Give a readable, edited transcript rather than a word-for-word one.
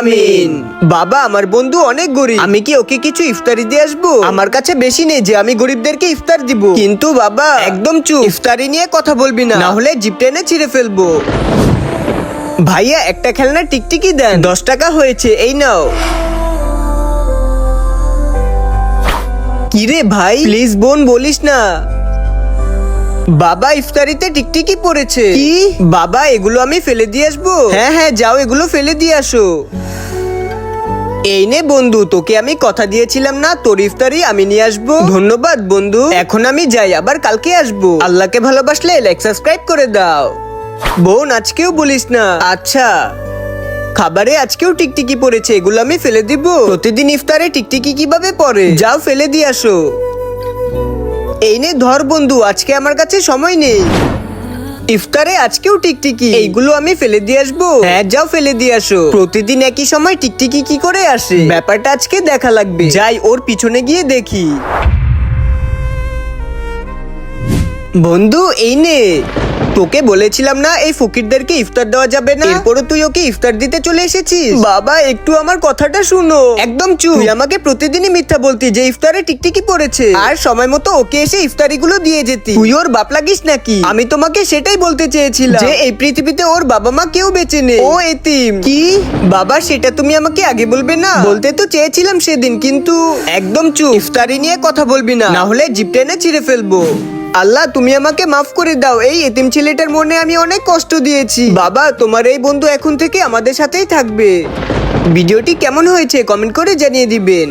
আমিন। বাবা, আমার বন্ধু অনেক গরিব, আমি কি ওকে কিছু ইফতারি দিয়ে আসবো? আমার কাছে বেশি নেই যে আমি গরিবদেরকে ইফতার দিব। কিন্তু বাবা, একদম চুপ, ইফতারি নিয়ে কথা বলবি না, হলে জিপ টেনে ছিঁড়ে ফেলবো। ভাইয়া, একটা খেলনা টিকটিকি দেন, 10 টাকা হয়েছে, এই নাও। কিরে ভাই, প্লিজ বোন বলিস না। বাবা, ইফতারিতে টিকটিকি পড়েছে। কি বাবা, এগুলো আমি ফেলে দিয়ে আসবো? হ্যাঁ হ্যাঁ, যাও এগুলো ফেলে দিয়ে আসো। এই নে বন্ধু, তোকে আমি কথা দিয়েছিলাম না তোর ইফতারি আমি নিয়ে আসবো। ধন্যবাদ বন্ধু, এখন আমি যাই, আবার কালকে আসবো। আল্লাহকে ভালোবাসলে লাইক সাবস্ক্রাইব করে দাও। বোন, আজকেও বলিস না। আচ্ছা। খাবারে আজকেও টিকটিকি পড়েছে, এগুলো আমি ফেলে দিব? প্রতিদিন ইফতারে টিকটিকি কিভাবে পড়ে? যাও ফেলে দিয়ে আসো। এই নে ধর বন্ধু, আজকে আমার কাছে সময় নেই। ইফতারে আজকেও টিকটিকি, এইগুলো আমি ফেলে দিয়ে আসবো? হ্যাঁ, যাও ফেলে দিয়ে আসো। প্রতিদিন একই সময় টিকটিকি কি করে আসে? ব্যাপারটা আজকে দেখা লাগবে। যাই, ওর পিছনে গিয়ে দেখি। বন্ধু, এই নে। তোকে বলেছিলাম না এই ফকিরদেরকে ইফতার দেওয়া যাবে না, এরপরও তুই ওকে ইফতার দিতে চলে এসেছিস। বাবা, একটু আমার কথাটা শুনো। একদম চুপ। তুই আমাকে প্রতিদিনই মিথ্যা বলতি যে ইফতারে টিকটিকি পড়েছে, আর সময় মতো ওকে এসে ইফতারিগুলো দিয়ে যেতি। তুই ওর বাপ লাগিস নাকি? আমি তোমাকে সেটাই বলতে চেয়েছিলাম যে এই পৃথিবীতে ওর বাবা মা কেউ বেঁচে নেই, ও এতিম। কি বাবা, সেটা তুমি আমাকে আগে বলবে না? বলতে তো চেয়েছিলাম সেদিন, কিন্তু একদম চুপ, ইফতারি নিয়ে কথা বলবি না, হলে জিপ টেনে ছিঁড়ে ফেলবো। আল্লাহ, তুমি আমাকে মাফ করে দাও, এই এতিম ছেলেটার মনে আমি অনেক কষ্ট দিয়েছি। বাবা, তোমার এই বন্ধু এখন থেকে আমাদের সাথেই থাকবে। ভিডিওটি কেমন হয়েছে কমেন্ট করে জানিয়ে দিবেন।